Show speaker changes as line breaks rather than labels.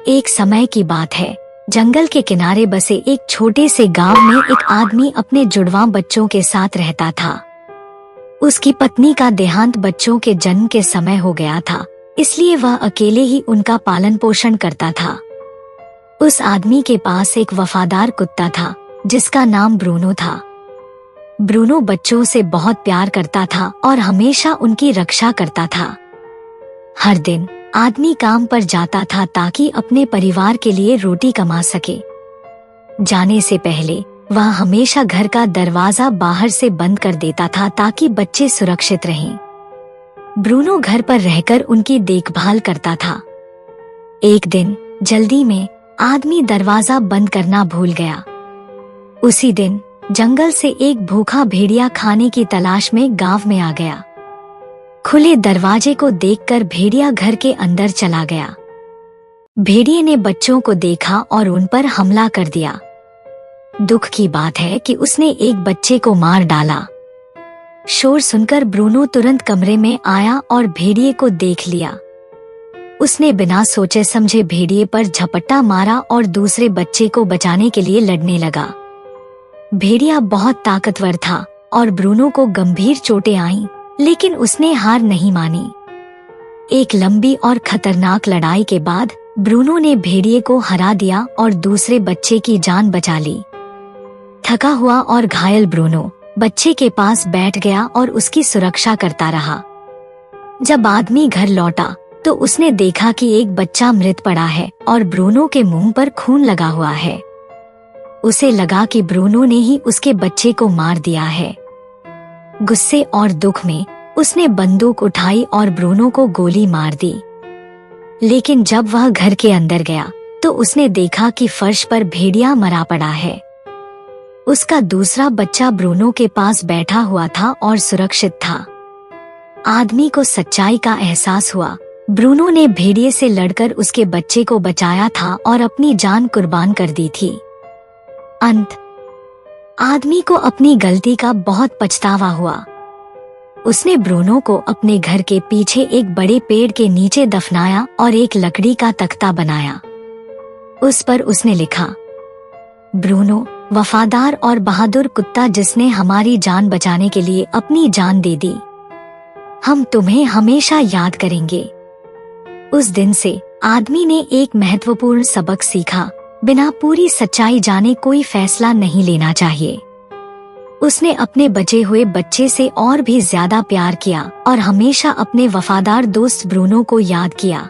एक समय की बात है। जंगल के किनारे बसे एक छोटे से गांव में एक आदमी अपने जुड़वां बच्चों के साथ रहता था। उसकी पत्नी का देहांत बच्चों के जन्म के समय हो गया था, इसलिए वह अकेले ही उनका पालन पोषण करता था। उस आदमी के पास एक वफादार कुत्ता था जिसका नाम ब्रूनो था। ब्रूनो बच्चों से बहुत प्यार करता था और हमेशा उनकी रक्षा करता था। हर दिन आदमी काम पर जाता था ताकि अपने परिवार के लिए रोटी कमा सके। जाने से पहले वह हमेशा घर का दरवाजा बाहर से बंद कर देता था ताकि बच्चे सुरक्षित रहें। ब्रूनो घर पर रहकर उनकी देखभाल करता था। एक दिन जल्दी में आदमी दरवाजा बंद करना भूल गया। उसी दिन जंगल से एक भूखा भेड़िया खाने की तलाश में गांव में आ गया। खुले दरवाजे को देखकर भेड़िया घर के अंदर चला गया। भेड़िए ने बच्चों को देखा और उन पर हमला कर दिया। दुख की बात है कि उसने एक बच्चे को मार डाला। शोर सुनकर ब्रूनो तुरंत कमरे में आया और भेड़िए को देख लिया। उसने बिना सोचे समझे भेड़िए पर झपट्टा मारा और दूसरे बच्चे को बचाने के लिए लड़ने लगा। भेड़िया बहुत ताकतवर था और ब्रूनो को गंभीर चोटें आईं, लेकिन उसने हार नहीं मानी। एक लंबी और खतरनाक लड़ाई के बाद ब्रूनो ने भेड़िए को हरा दिया और दूसरे बच्चे की जान बचा ली। थका हुआ और घायल ब्रूनो बच्चे के पास बैठ गया और उसकी सुरक्षा करता रहा। जब आदमी घर लौटा तो उसने देखा कि एक बच्चा मृत पड़ा है और ब्रूनो के मुंह पर खून लगा हुआ है। उसे लगा कि ब्रूनो ने ही उसके बच्चे को मार दिया है। गुस्से और दुख में उसने बंदूक उठाई और ब्रूनो को गोली मार दी। लेकिन जब वह घर के अंदर गया तो उसने देखा कि फर्श पर भेड़िया मरा पड़ा है। उसका दूसरा बच्चा ब्रूनो के पास बैठा हुआ था और सुरक्षित था। आदमी को सच्चाई का एहसास हुआ। ब्रूनो ने भेड़िए से लड़कर उसके बच्चे को बचाया था और अपनी जान कुर्बान कर दी थी। अंत आदमी को अपनी गलती का बहुत पछतावा हुआ। उसने ब्रूनो को अपने घर के पीछे एक बड़े पेड़ के नीचे दफनाया और एक लकड़ी का तख्ता बनाया। उस पर उसने लिखा, ब्रूनो, वफादार और बहादुर कुत्ता जिसने हमारी जान बचाने के लिए अपनी जान दे दी। हम तुम्हें हमेशा याद करेंगे। उस दिन से आदमी ने एक महत्वपूर्ण सबक सीखा, बिना पूरी सच्चाई जाने कोई फैसला नहीं लेना चाहिए। उसने अपने बचे हुए बच्चे से और भी ज्यादा प्यार किया और हमेशा अपने वफादार दोस्त ब्रूनो को याद किया।